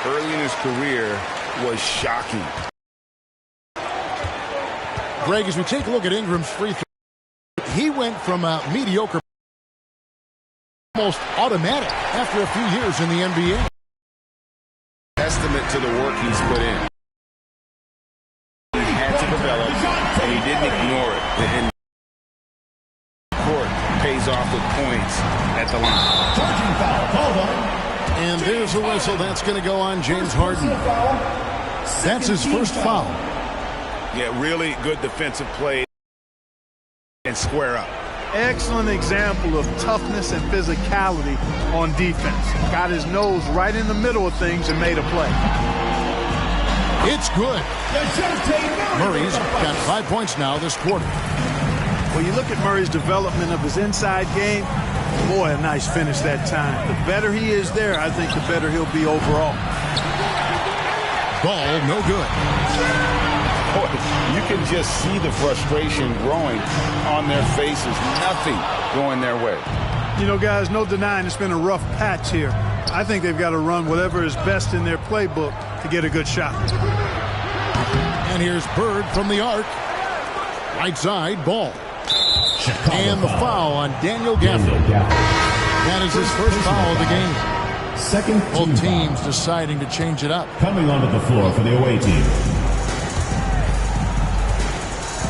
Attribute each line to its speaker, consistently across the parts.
Speaker 1: early in his career was shocking.
Speaker 2: Greg, as we take a look at Ingram's free throw, he went from a mediocre almost automatic after a few years in the NBA.
Speaker 1: Testament to the work he's put in. He had to develop, and he didn't ignore it. And court pays off with points at the line.
Speaker 3: Charging foul.
Speaker 2: And there's a whistle. That's going to go on James Harden. That's his first foul.
Speaker 1: Yeah, really good defensive play and square up.
Speaker 4: Excellent example of toughness and physicality on defense. Got his nose right in the middle of things and made a play.
Speaker 2: It's good. Murray's got 5 points now this quarter.
Speaker 4: When you look at Murray's development of his inside game, boy, a nice finish that time. The better he is there, I think the better he'll be overall.
Speaker 2: Ball no good.
Speaker 1: Boy, you can just see the frustration growing on their faces. Nothing going their way.
Speaker 4: You know, guys, no denying it's been a rough patch here. I think they've got to run whatever is best in their playbook to get a good shot.
Speaker 2: And here's Bird from the arc. Right side, Ball. And the foul on Daniel Gafford. That is his first foul of the game. Both teams deciding to change it up.
Speaker 3: Coming onto the floor for the away team.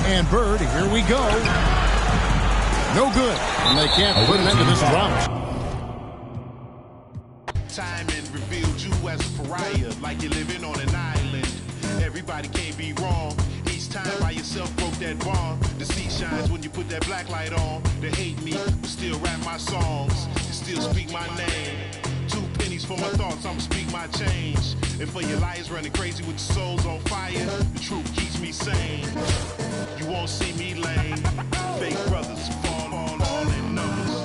Speaker 2: And Bird, here we go. No good. And they can't put an end to this drought.
Speaker 5: Time and revealed you as a pariah, like you're living on an island. Everybody can't be wrong. Each time by yourself broke that bond. The sea shines when you put that black light on. They hate me, but still rap my songs. They still speak my name. 2 pennies for my thoughts, I'ma speak my change. And for your lies running crazy with your souls on fire, the truth keeps me sane. You won't see me lame. Fake brothers fall all in numbers.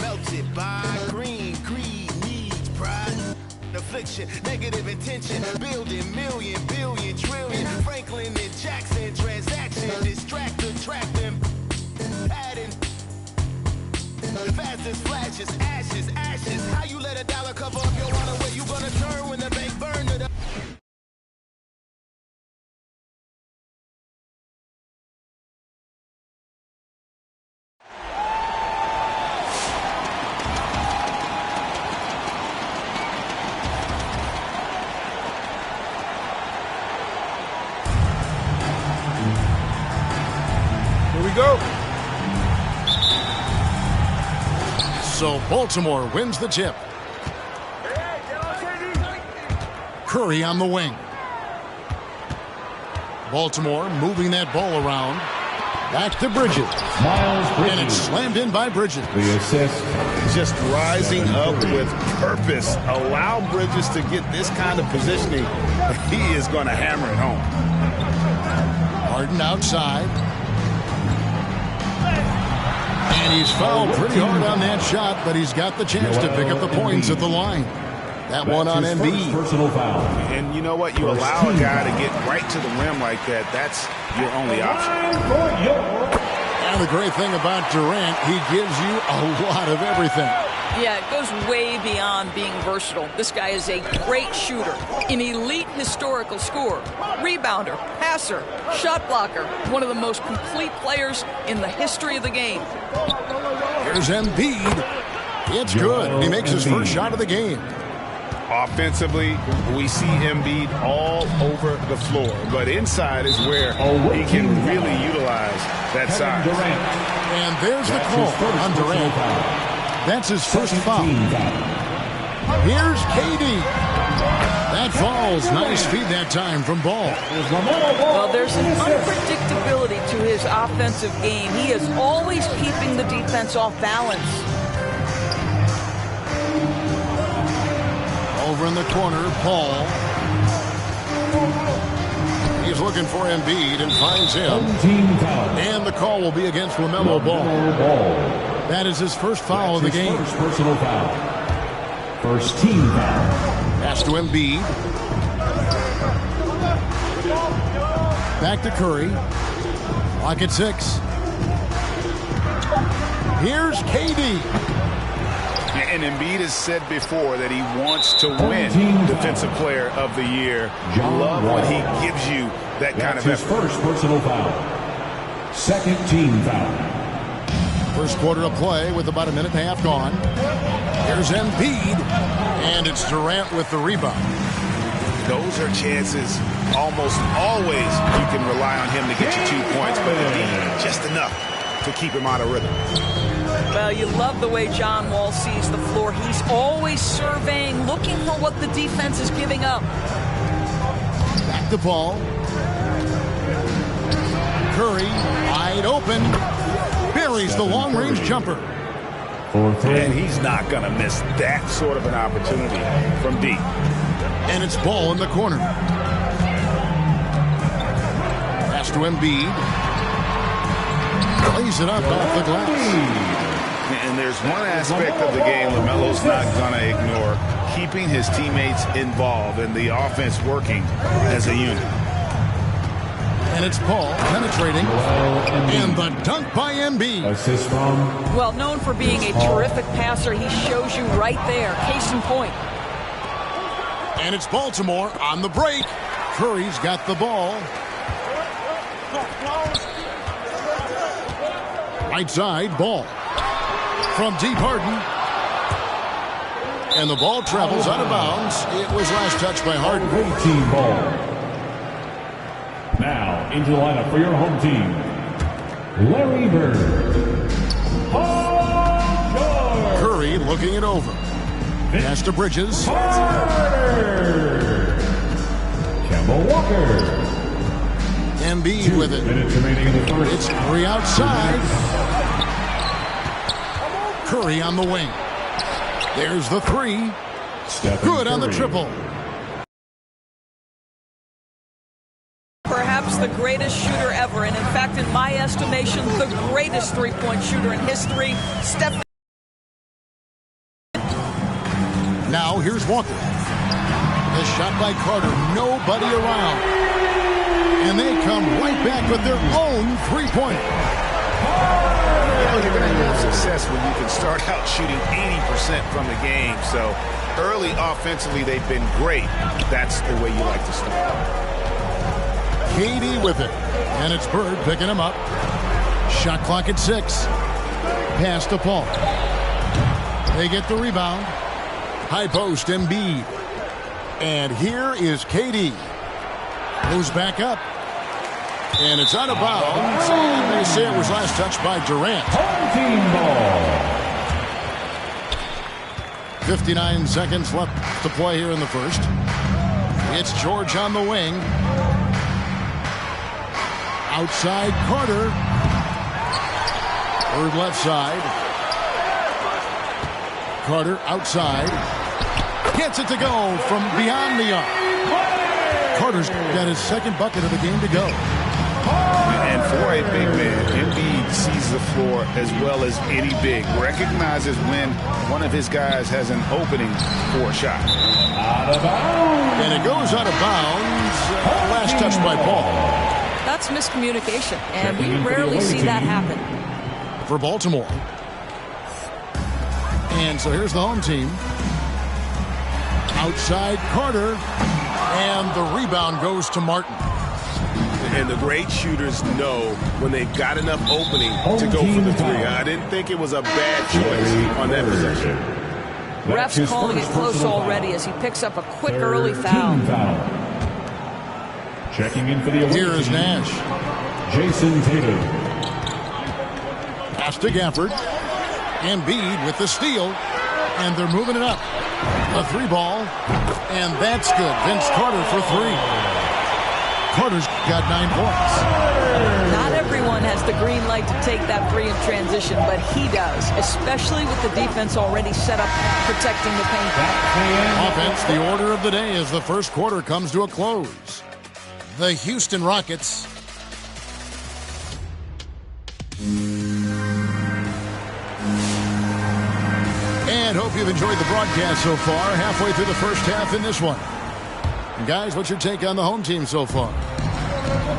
Speaker 5: Melted by green, greed, needs, pride, affliction, negative intention, building million, billion, trillion, Franklin and Jackson, transaction, distract, attract them, adding, fast as flashes, ashes, ashes, how you let $1 cover up your honor, where you gonna turn when the bank burn it up?
Speaker 1: Go.
Speaker 2: So Baltimore wins the tip. Curry on the wing. Baltimore moving that ball around. Back to Bridges. And it's slammed in by Bridges.
Speaker 3: The assist.
Speaker 1: Just rising up with purpose. Allow Bridges to get this kind of positioning. He is going to hammer it home.
Speaker 2: Harden outside. And he's fouled pretty hard on that shot, but he's got the chance to pick up the points at the line. That one on Embiid.
Speaker 3: Personal foul.
Speaker 1: And you know what? You allow a guy to get right to the rim like that. That's your only option.
Speaker 2: And the great thing about Durant, he gives you a lot of everything.
Speaker 6: Yeah, it goes way beyond being versatile. This guy is a great shooter, an elite historical scorer, rebounder, passer, shot blocker, one of the most complete players in the history of the game.
Speaker 2: Here's Embiid. It's good. He makes his first shot of the game.
Speaker 1: Offensively, we see Embiid all over the floor, but inside is where he can really utilize that size.
Speaker 2: And there's the call on Durant. That's his first foul. Here's KD. That falls. Nice feed that time from Ball.
Speaker 6: Well, there's an unpredictability to his offensive game. He is always keeping the defense off balance.
Speaker 2: Over in the corner, Paul. is looking for Embiid and finds him.
Speaker 3: Home team foul.
Speaker 2: And the call will be against LaMelo Ball. That is his first foul of the game.
Speaker 3: First personal foul. First team foul.
Speaker 2: Pass to Embiid. Back to Curry. Clock at 6. Here's KD.
Speaker 1: And Embiid has said before that he wants to win Defensive Player of the Year. Love when he gives you that kind of
Speaker 3: his
Speaker 1: effort.
Speaker 3: first personal foul. Second team foul.
Speaker 2: First quarter of play with about a minute and a half gone. Here's Embiid. And it's Durant with the rebound.
Speaker 1: Those are chances almost always you can rely on him to get you 2 points, but Embiid just enough to keep him out of rhythm.
Speaker 6: Well, you love the way John Wall sees the floor. He's always surveying, looking for what the defense is giving up.
Speaker 2: Back to Paul. Curry, wide open. Buries the long-range jumper.
Speaker 1: And he's not going to miss that sort of an opportunity from deep.
Speaker 2: And it's Ball in the corner. Pass to Embiid. Plays it up off the glass.
Speaker 1: And there's one aspect of the game LaMelo's not going to ignore, keeping his teammates involved and the offense working as a unit.
Speaker 2: And it's Paul penetrating. And the dunk by Embiid.
Speaker 3: Assist from.
Speaker 6: Well, known for being a terrific passer, he shows you right there. Case in point.
Speaker 2: And it's Baltimore on the break. Curry's got the ball. Right side, Ball. From deep, Harden. And the ball travels out of bounds. It was last touched by Harden.
Speaker 3: Great team ball. Now, into the lineup for your home team, Larry Bird.
Speaker 2: Curry looking it over. Pass to Bridges.
Speaker 3: Kemba Walker.
Speaker 2: Embiid with it.
Speaker 3: Minutes remaining in the first.
Speaker 2: It's Curry outside. Curry on the wing. There's the three. Good on the triple.
Speaker 6: Perhaps the greatest shooter ever, and in fact, in my estimation, the greatest three-point shooter in history, Steph.
Speaker 2: Now here's Walker. The shot by Carter. Nobody around. And they come right back with their own three-pointer.
Speaker 1: You're going to have success when you can start out shooting 80% from the game. So early offensively, they've been great. That's the way you like to start.
Speaker 2: KD with it. And it's Bird picking him up. Shot clock at 6. Pass to Paul. They get the rebound. High post, Embiid. And here is KD. Moves back up. And it's out of bounds. And they say it was last touched by Durant.
Speaker 3: Home team ball.
Speaker 2: 59 seconds left to play here in the first. It's George on the wing. Outside Carter. Bird left side. Carter outside. Gets it to go from beyond the arc. Carter's got his second bucket of the game to go.
Speaker 1: And for a big man, Embiid sees the floor as well as any big. Recognizes when one of his guys has an opening for a shot.
Speaker 3: Out of bounds.
Speaker 2: And it goes out of bounds. Last touch by Paul.
Speaker 6: That's miscommunication, and we rarely see that happen.
Speaker 2: For Baltimore. And so here's the home team. Outside Carter. And the rebound goes to Martin.
Speaker 1: And the great shooters know when they've got enough opening to go for the three. I didn't think it was a bad choice on that possession.
Speaker 6: Ref's calling it close already as he picks up a quick early foul.
Speaker 3: Checking in for the away
Speaker 2: Here is
Speaker 3: team,
Speaker 2: Nash.
Speaker 3: Jason Tatum.
Speaker 2: Pass to Gafford. Embiid with the steal. And they're moving it up. A three ball. And that's good. Vince Carter for three. Carter's got 9 points.
Speaker 6: Not everyone has the green light to take that three in transition, but he does, especially with the defense already set up protecting the paint.
Speaker 2: Offense, the order of the day as the first quarter comes to a close. the Houston Rockets. And hope you've enjoyed the broadcast so far. Halfway through the first half in this one. And guys, what's your take on the home team so far?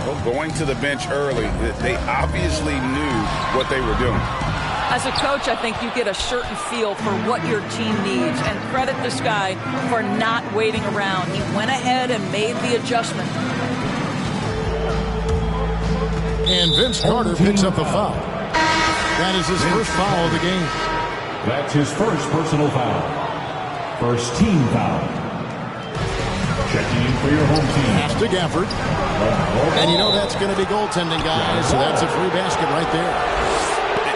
Speaker 1: Well, going to the bench early, they obviously knew what they were doing.
Speaker 6: As a coach, I think you get a certain feel for what your team needs, and credit this guy for not waiting around. He went ahead and made the adjustment.
Speaker 2: And Vince Carter picks up a foul. That is his first foul of the game.
Speaker 3: That's his first personal foul. First team foul. Checking in for your home team.
Speaker 2: Pass to Gafford. And you know that's going to be goaltending, guys, so that's a free basket right there.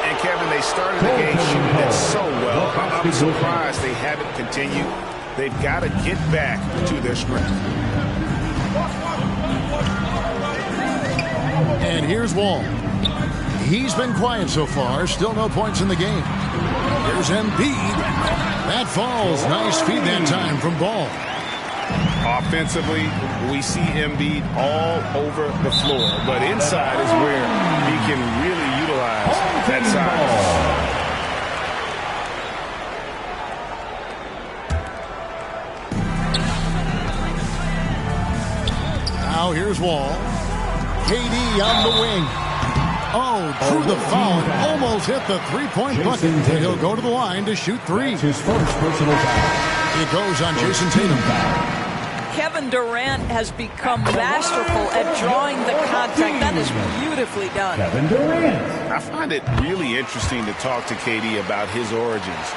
Speaker 1: And Kevin, they started the game shooting it so well. I'm surprised they haven't continued. They've got to get back to their strength.
Speaker 2: And here's Wall. He's been quiet so far. Still no points in the game. Here's Embiid. That falls. Nice feed that time from Ball.
Speaker 1: Offensively, we see Embiid all over the floor, but inside is where he can really utilize that size.
Speaker 2: Now here's Wall. KD on the wing. Oh, drew the foul and almost hit the three-point bucket. And he'll go to the line to shoot three.
Speaker 3: That's his first personal foul.
Speaker 2: It goes on Jason Tatum.
Speaker 6: Kevin Durant has become masterful at drawing the contact. That is beautifully done.
Speaker 3: Kevin Durant.
Speaker 1: I find it really interesting to talk to KD about his origins.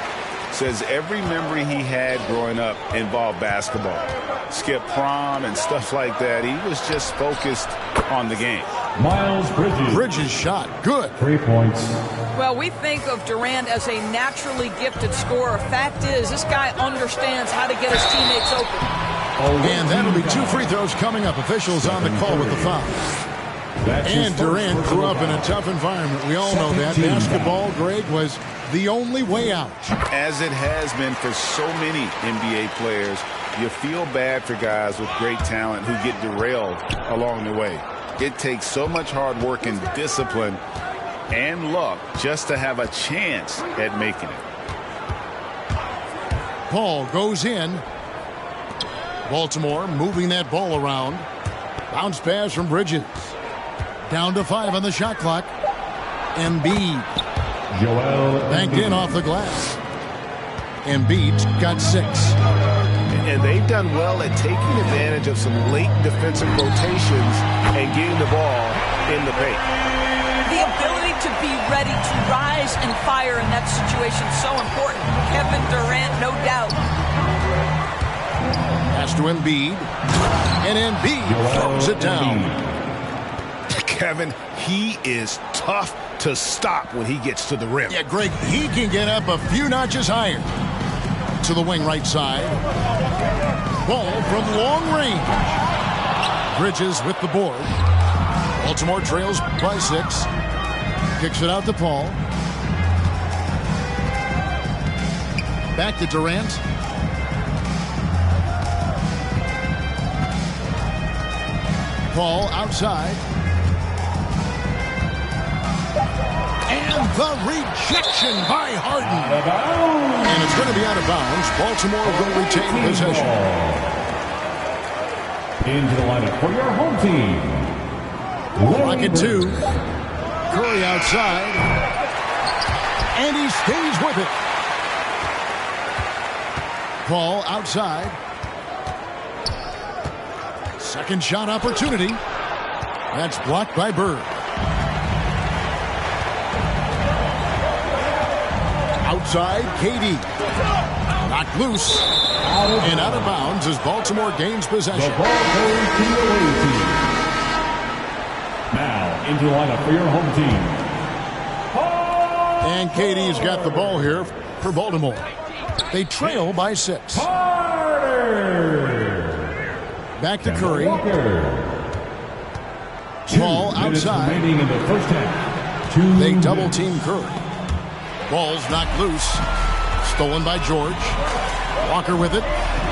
Speaker 1: Says every memory he had growing up involved basketball. Skip prom and stuff like that. He was just focused on the game.
Speaker 3: Miles Bridges.
Speaker 2: Bridges shot. Good.
Speaker 3: 3 points.
Speaker 6: Well, we think of Durant as a naturally gifted scorer. Fact is, this guy understands how to get his teammates open.
Speaker 2: And that'll be 2 free throws coming up. Officials on the call with the foul. And Durant grew up in a tough environment. We all know that. Basketball, Greg, was the only way out.
Speaker 1: As it has been for so many NBA players, you feel bad for guys with great talent who get derailed along the way. It takes so much hard work and discipline and luck just to have a chance at making it.
Speaker 2: Ball goes in. Baltimore moving that ball around. Bounce pass from Bridges. Down to 5 on the shot clock. Embiid.
Speaker 3: Joel
Speaker 2: Banked in off the glass. Embiid's got 6.
Speaker 1: And they've done well at taking advantage of some late defensive rotations and getting the ball in the paint.
Speaker 6: The ability to be ready to rise and fire in that situation is so important. Kevin Durant, no doubt.
Speaker 2: Pass to Embiid. And Embiid throws it down.
Speaker 1: Kevin, he is tough to stop when he gets to the rim.
Speaker 2: Yeah, Greg, he can get up a few notches higher. To the wing right side. Ball from long range. Bridges with the board. Baltimore trails by 6. Kicks it out to Paul. Back to Durant. Paul outside. And the rejection by Harden. And it's going to be out of bounds. Baltimore will retain possession.
Speaker 3: Into the lineup for your home team.
Speaker 2: Rocket 2. Curry outside. And he stays with it. Paul outside. Second shot opportunity. That's blocked by Bird. Outside, KD. Knocked loose. And out of bounds as Baltimore gains possession.
Speaker 3: The ball goes to the away team. Now into the lineup for your home team.
Speaker 2: And KD's got the ball here for Baltimore. They trail by 6. Back to Curry. Ball outside.
Speaker 3: Remaining in the first half.
Speaker 2: They double team Curry. Ball's knocked loose. Stolen by George. Walker with it.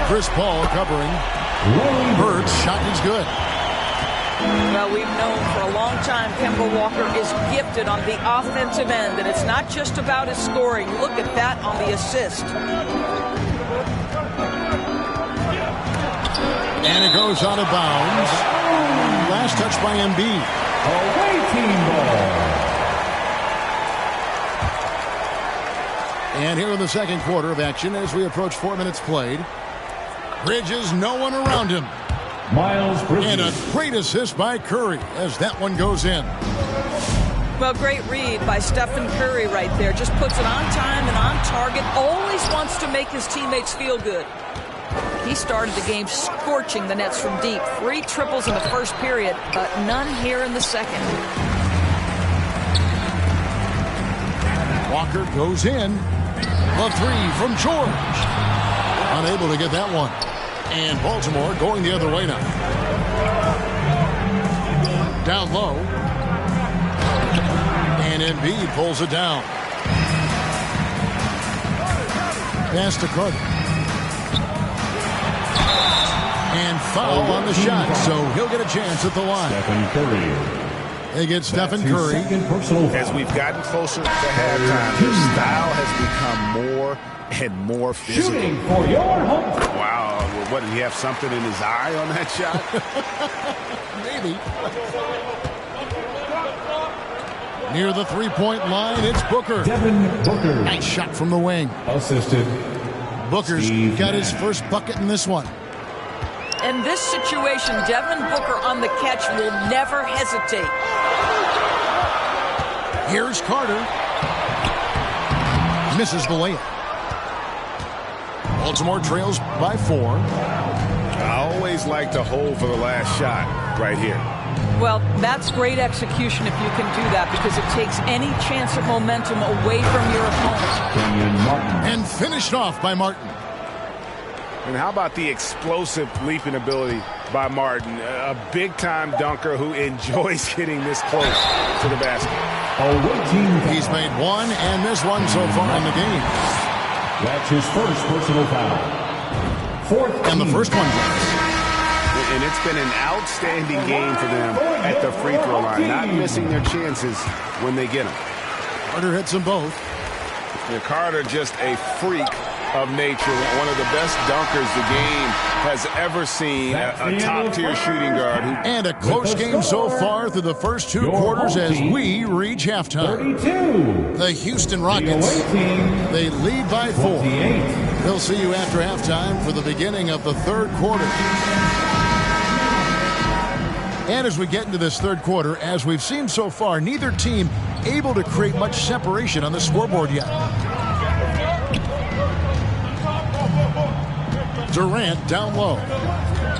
Speaker 2: Chris Paul covering. Bird's shot is good.
Speaker 6: Well, we've known for a long time Kemba Walker is gifted on the offensive end, and it's not just about his scoring. Look at that on the assist.
Speaker 2: And it goes out of bounds. Last touch by Embiid.
Speaker 3: Away team ball.
Speaker 2: And here in the second quarter of action as we approach 4 minutes played. Bridges, no one around him.
Speaker 3: Miles Bridges.
Speaker 2: And a great assist by Curry as that one goes in.
Speaker 6: Well, great read by Stephen Curry right there. Just puts it on time and on target. Always wants to make his teammates feel good. He started the game scorching the Nets from deep. 3 triples in the first period, but none here in the second.
Speaker 2: Walker goes in. The 3 from George. Unable to get that one. And Baltimore going the other way now. Down low. And Embiid pulls it down. Pass to Carter. And foul on the shot, so he'll get a chance at the line.
Speaker 3: Stephen Curry.
Speaker 2: They get Stephen Curry.
Speaker 1: As we've gotten closer to halftime, their style has become more and more physical.
Speaker 3: Shooting for your home.
Speaker 1: Wow, what, did he have something in his eye on that shot?
Speaker 2: Maybe. Near the three-point line, it's Booker.
Speaker 3: Devin Booker.
Speaker 2: Nice shot from the wing.
Speaker 3: Assisted.
Speaker 2: Booker's got his first bucket in this one.
Speaker 6: In this situation, Devin Booker on the catch will never hesitate.
Speaker 2: Here's Carter. Misses the layup. Baltimore trails by 4.
Speaker 1: I always like to hold for the last shot right here.
Speaker 6: Well, that's great execution if you can do that, because it takes any chance of momentum away from your opponent.
Speaker 2: And finished off by Martin.
Speaker 1: And how about the explosive leaping ability by Martin? A big-time dunker who enjoys getting this close to the basket.
Speaker 2: He's made 1 and missed 1 so far in the game.
Speaker 3: That's his first personal foul.
Speaker 2: And the first one goes.
Speaker 1: And it's been an outstanding game for them at the free throw line, not missing their chances when they get them.
Speaker 2: Carter hits them both.
Speaker 1: And Carter just a freak of nature, one of the best dunkers the game has ever seen, a top-tier shooting guard.
Speaker 2: And a close game so far through the first 2 quarters as we reach halftime.
Speaker 3: 32.
Speaker 2: The Houston Rockets, they lead by 4. They'll see you after halftime for the beginning of the third quarter. And as we get into this third quarter, as we've seen so far, neither team able to create much separation on the scoreboard yet. Durant down low.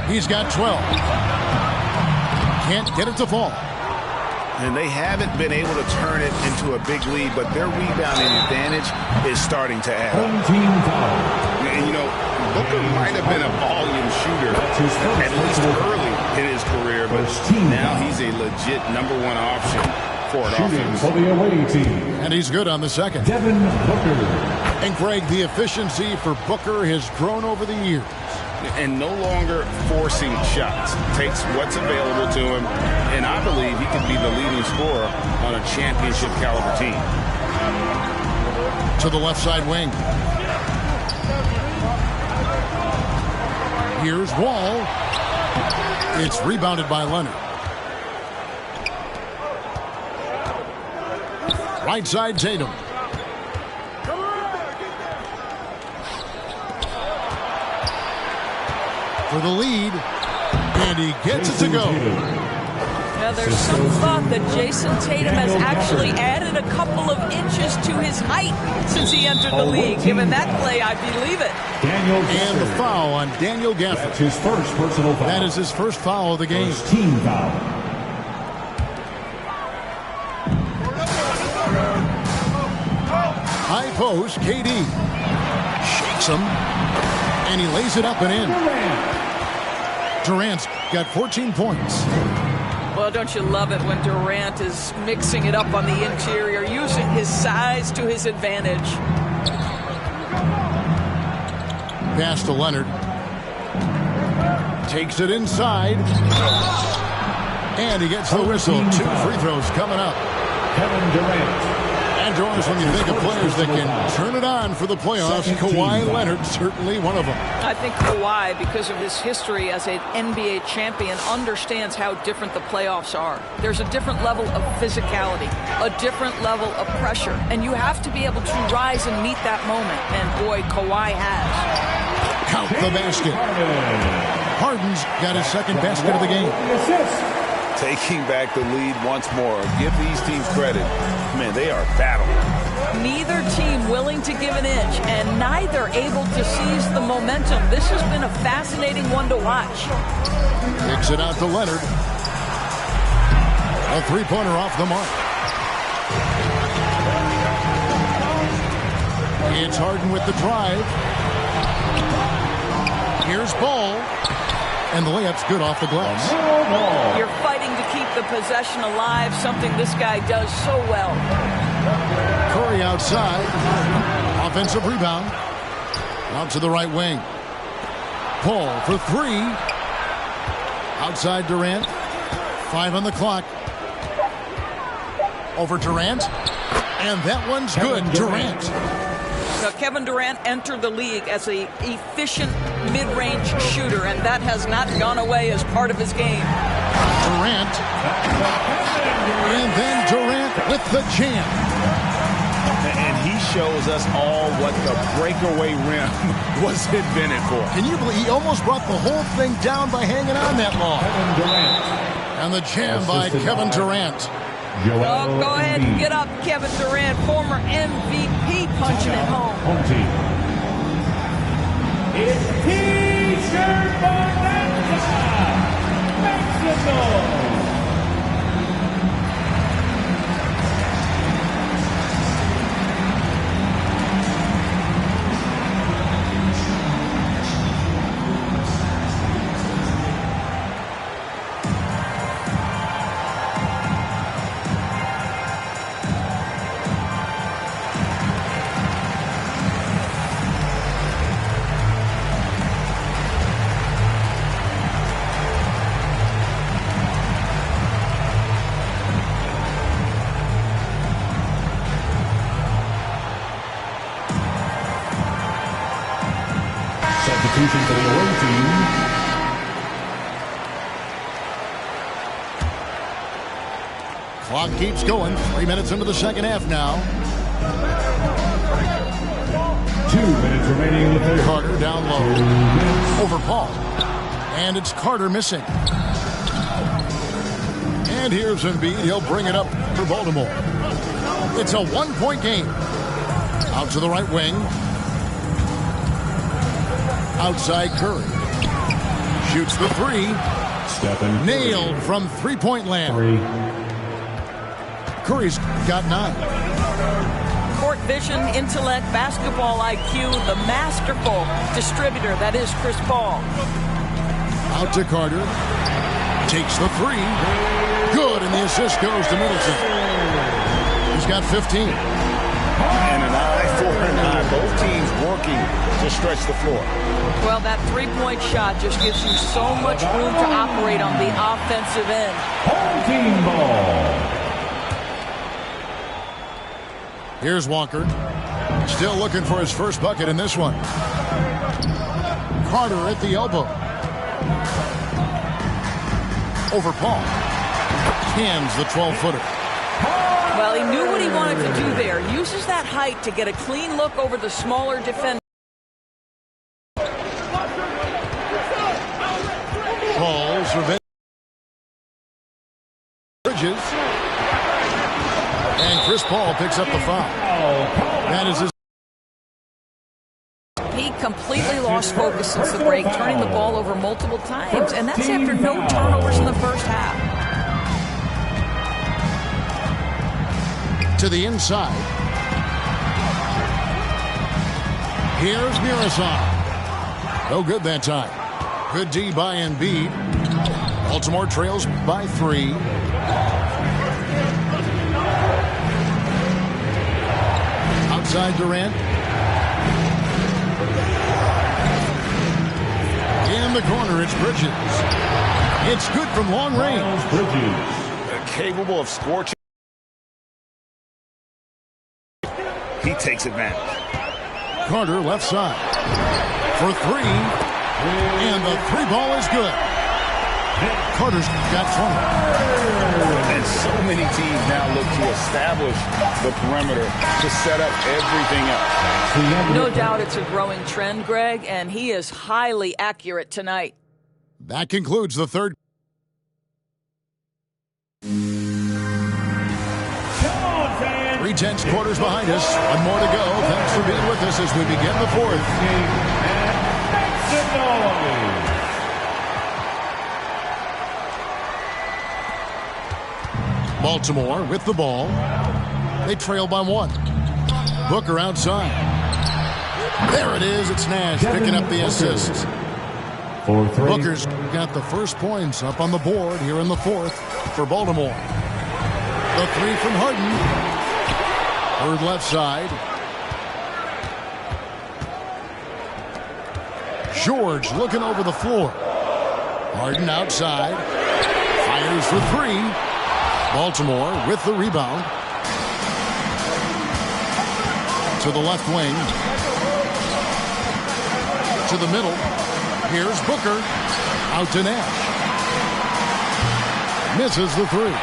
Speaker 2: He's got 12. Can't get it to fall.
Speaker 1: And they haven't been able to turn it into a big lead, but their rebounding advantage is starting to add up. And, you know, Booker might have been a volume shooter at least early in his career, but now he's a legit #1 option for an offense.
Speaker 3: For the away team.
Speaker 2: And he's good on the second.
Speaker 3: Devin Booker.
Speaker 2: And Greg, the efficiency for Booker has grown over the years.
Speaker 1: And no longer forcing shots. Takes what's available to him, and I believe he could be the leading scorer on a championship caliber team.
Speaker 2: To the left side wing. Here's Wall. It's rebounded by Leonard. Right side Tatum. For the lead, and he gets it to go.
Speaker 6: Now, there's some thought that Jason Tatum has actually added a couple of inches to his height since he entered the league. Given that play, I believe it.
Speaker 2: And the foul on Daniel Gafford.
Speaker 3: That's his first personal foul.
Speaker 2: That is his first foul of the game.
Speaker 3: First team foul.
Speaker 2: High post, KD. Shakes him, and he lays it up and in. Durant's got 14 points.
Speaker 6: Well, don't you love it when Durant is mixing it up on the interior, using his size to his advantage.
Speaker 2: Pass to Leonard. Takes it inside. And he gets the whistle. 2 free throws coming up.
Speaker 3: Kevin Durant.
Speaker 2: And Jonas, when you think of players that can turn it on for the playoffs, Kawhi Leonard certainly one of them.
Speaker 6: I think Kawhi, because of his history as an NBA champion, understands how different the playoffs are. There's a different level of physicality, a different level of pressure, and you have to be able to rise and meet that moment. And boy, Kawhi has.
Speaker 2: Count the basket. Harden's got his second basket of the game.
Speaker 1: Taking back the lead once more. Give these teams credit. Man, they are battling.
Speaker 6: Neither team willing to give an inch, and neither able to seize the momentum. This has been a fascinating one to watch.
Speaker 2: Kicks it out to Leonard. A three-pointer off the mark. It's Harden with the drive. Here's Ball. And the layup's good off the glass.
Speaker 6: You're fighting to keep the possession alive, something this guy does so well.
Speaker 2: Curry outside. Offensive rebound. Out to the right wing. Paul for 3. Outside Durant. 5 on the clock. Over Durant. And that one's good. Durant.
Speaker 6: Now, Kevin Durant entered the league as an efficient mid-range shooter, and that has not gone away as part of his game.
Speaker 2: Durant. And then Durant with the jam.
Speaker 1: And he shows us all what the breakaway rim was invented for.
Speaker 2: Can you believe he almost brought the whole thing down by hanging on that long? And the jam by Kevin Durant.
Speaker 6: Oh, go ahead and get up, Kevin Durant, former MVP, punching it home.
Speaker 3: Home team. It's T-shirt Bonanza, Mexico. Substitution for the away team.
Speaker 2: Clock keeps going. 3 minutes into the second half now.
Speaker 3: 2 minutes remaining in the third.
Speaker 2: Carter down low. Over Paul. And it's Carter missing. And here's Embiid. He'll bring it up for Baltimore. It's a 1-point game. Out to the right wing. Outside Curry. Shoots the 3.
Speaker 3: Stephen
Speaker 2: Nailed from three-point land.
Speaker 3: 3.
Speaker 2: Curry's got 9.
Speaker 6: Court vision, intellect, basketball IQ, the masterful distributor that is Chris Paul.
Speaker 2: Out to Carter. Takes the 3. Good, and the assist goes to Middleton. He's got 15.
Speaker 1: And an eye for an eye. Both teams working to stretch the floor.
Speaker 6: Well, that three-point shot just gives you so much room to operate on the offensive end.
Speaker 3: Home team ball.
Speaker 2: Here's Walker. Still looking for his first bucket in this one. Carter at the elbow. Over Paul. Hands the 12-footer.
Speaker 6: Well, he knew what he wanted to do there. Uses that height to get a clean look over the smaller defender.
Speaker 2: Paul's revenge. Bridges. And Chris Paul picks up the foul. That is his.
Speaker 6: He completely lost focus since the break, turning the ball over multiple times, and that's after no turnovers in the first half.
Speaker 2: To the inside. Here's Miroslav. No good that time. Good D by Embiid. Baltimore trails by 3. Outside Durant. In the corner, it's Bridges. It's good from long range.
Speaker 1: Capable of scorching. He takes advantage.
Speaker 2: Carter left side for three. And the three ball is good. Carter's got 20.
Speaker 1: And so many teams now look to establish the perimeter to set up everything else.
Speaker 6: No doubt it's a growing trend, Greg, and he is highly accurate tonight.
Speaker 2: That concludes the third. 3/10 quarters behind us. One more to go. Thanks for being with us as we begin the fourth. Baltimore with the ball. They trail by one. Booker outside. There it is. It's Nash picking up the assist. Booker's got the first points up on the board here in the fourth for Baltimore. The three from Harden. Third left side. George looking over the floor. Harden outside. Fires for three. Baltimore with the rebound. To the left wing. To the middle. Here's Booker. Out to Nash. Misses the three.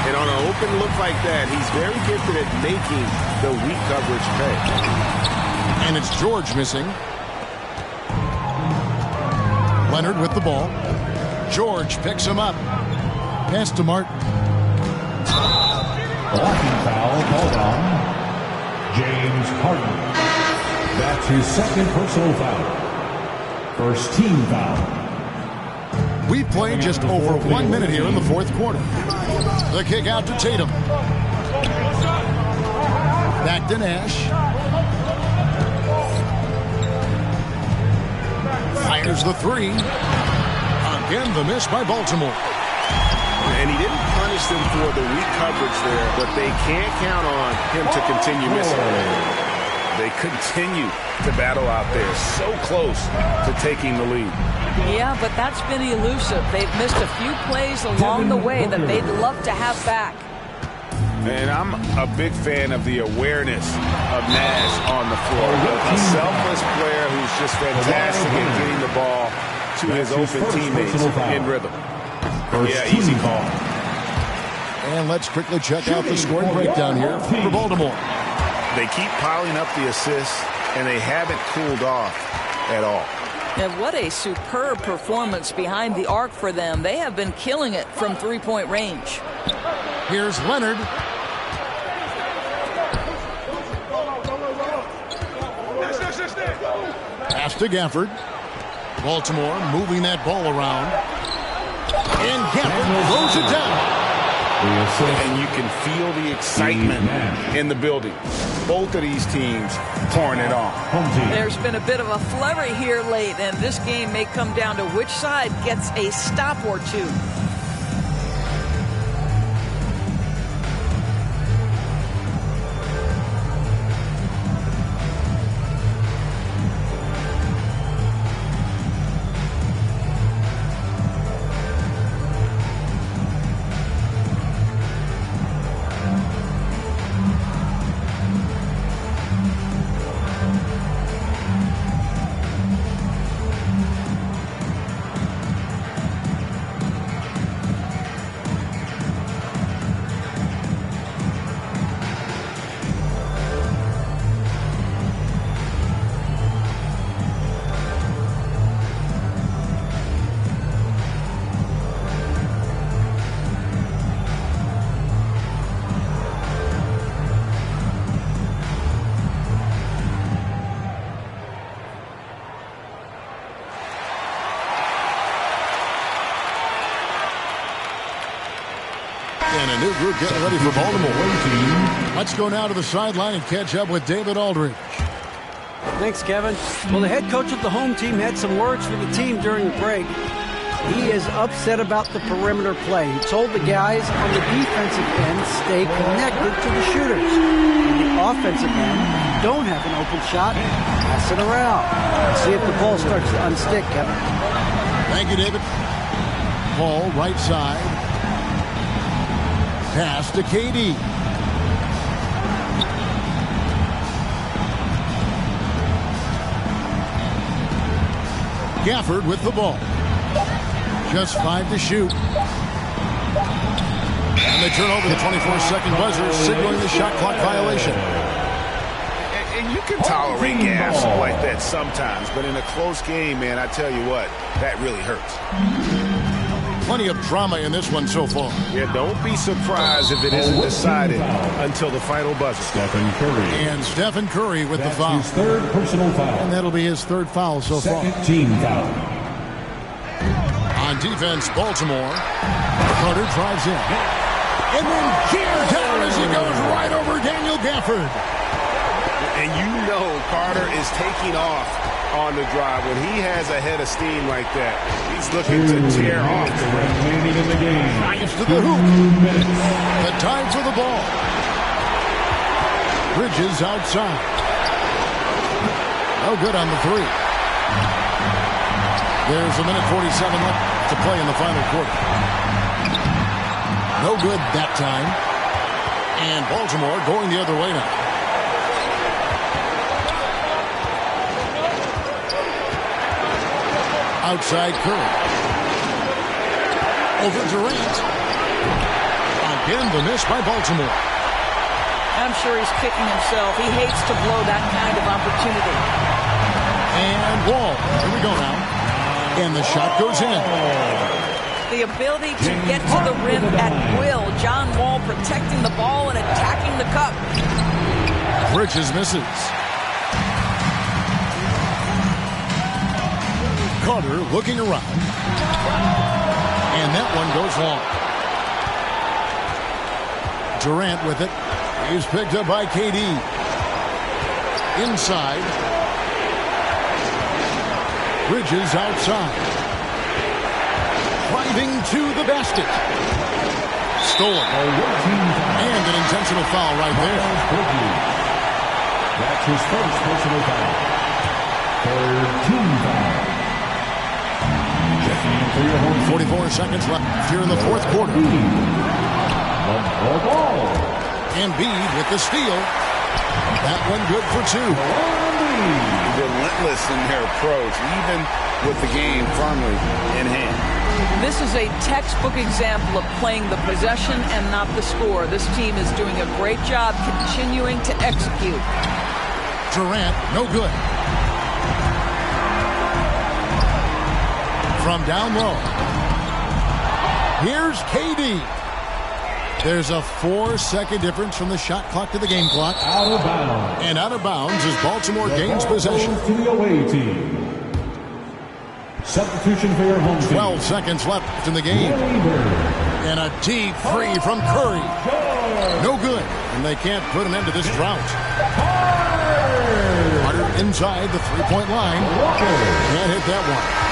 Speaker 1: And on an open look like that, he's very gifted at making the weak coverage pay.
Speaker 2: And it's George missing. Leonard with the ball. George picks him up. Pass to Martin.
Speaker 3: Blocking foul called on James Harden. That's his second personal foul. First team foul.
Speaker 2: We played just over 1 minute here in the fourth quarter. The kick out to Tatum. Back to Nash. Fires the three. Again, the miss by Baltimore.
Speaker 1: And he didn't punish them for the weak coverage there, but they can't count on him to continue missing. They continue to battle out there, so close to taking the lead.
Speaker 6: Yeah, but that's been elusive. They've missed a few plays along the way that they'd love to have back.
Speaker 1: And I'm a big fan of the awareness of Nash on the floor. A selfless player who's just fantastic at getting the ball to his open teammates in rhythm. Yeah, easy call.
Speaker 2: And let's quickly check out the scoring breakdown here for Baltimore.
Speaker 1: They keep piling up the assists, and they haven't cooled off at all.
Speaker 6: And what a superb performance behind the arc for them. They have been killing it from three-point range.
Speaker 2: Here's Leonard. Pass to Gafford. Baltimore moving that ball around. And Gafford throws it down.
Speaker 1: And you can feel the excitement in the building. Both of these teams pouring it on.
Speaker 6: There's been a bit of a flurry here late, and this game may come down to which side gets a stop or two.
Speaker 2: And a new group getting ready for Baltimore. Let's go now to the sideline and catch up with David Aldridge.
Speaker 7: Thanks, Kevin. Well, the head coach of the home team had some words for the team during the break. He is upset about the perimeter play. He told the guys on the defensive end stay connected to the shooters. On the offensive end, don't have an open shot, pass it around. See if the ball starts to unstick, Kevin.
Speaker 2: Thank you, David. Ball right side. Pass to KD. Gafford with the ball. Just 5 to shoot. And they turn over the 24-second buzzer, signaling the shot clock violation.
Speaker 1: And you can tolerate gaffes like that sometimes, but in a close game, man, I tell you what, that really hurts.
Speaker 2: Plenty of drama in this one so far.
Speaker 1: Yeah, don't be surprised if it isn't decided until the final buzzer.
Speaker 3: Stephen Curry.
Speaker 2: And Stephen Curry with the foul.
Speaker 3: His third personal foul.
Speaker 2: And that'll be his third foul so far.
Speaker 3: Second team foul.
Speaker 2: On defense, Baltimore. Carter drives in. And then shears down as he goes right over Daniel Gafford.
Speaker 1: And you know Carter is taking off on the drive. When he has a head of steam like that, he's looking to tear off.
Speaker 3: Remaining in the game.
Speaker 2: Drives to the hoop. The time for the ball. Bridges outside. No good on the three. There's a minute 47 left to play in the final quarter. No good that time. And Baltimore going the other way now. Outside Curry. Over Durant. Again, the miss by Baltimore.
Speaker 6: I'm sure he's kicking himself. He hates to blow that kind of opportunity.
Speaker 2: And Wall. Here we go now. And the shot goes in.
Speaker 6: The ability to get to the rim at will. John Wall protecting the ball and attacking the cup.
Speaker 2: Bridges misses. Carter looking around. And that one goes long. Durant with it. He's picked up by KD. Inside. Bridges outside. Driving to the basket. Stolen. And an intentional foul right there.
Speaker 3: That's his first personal foul. Third team foul.
Speaker 2: 44 seconds left here in the fourth quarter. Embiid with the steal. That one good for two.
Speaker 1: Relentless in their approach, even with the game firmly in hand.
Speaker 6: This is a textbook example of playing the possession and not the score. This team is doing a great job continuing to execute.
Speaker 2: Durant, no good. From down low. Here's KD. There's a 4-second difference from the shot clock to the game clock.
Speaker 3: Out of bounds.
Speaker 2: And out of bounds as Baltimore gains possession.
Speaker 3: To the away team. Substitution for your home team.
Speaker 2: 12 seconds left in the game. And a deep three from Curry. No good. And they can't put an end to this drought. Carter inside the three-point line. Can't hit that one.